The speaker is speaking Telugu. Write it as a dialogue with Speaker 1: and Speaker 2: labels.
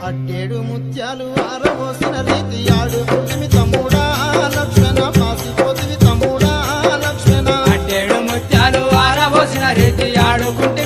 Speaker 1: అట్టేడు ముత్యాలు ఆరబోసిన రీతి ఆడుకుంటిమి తమ్ముడా లక్ష్మణ పాసిపోతివి తమ్ముడా లక్ష్మణ
Speaker 2: అట్టేడు ముత్యాలు ఆరబోసిన రీతి ఆడుకుంటే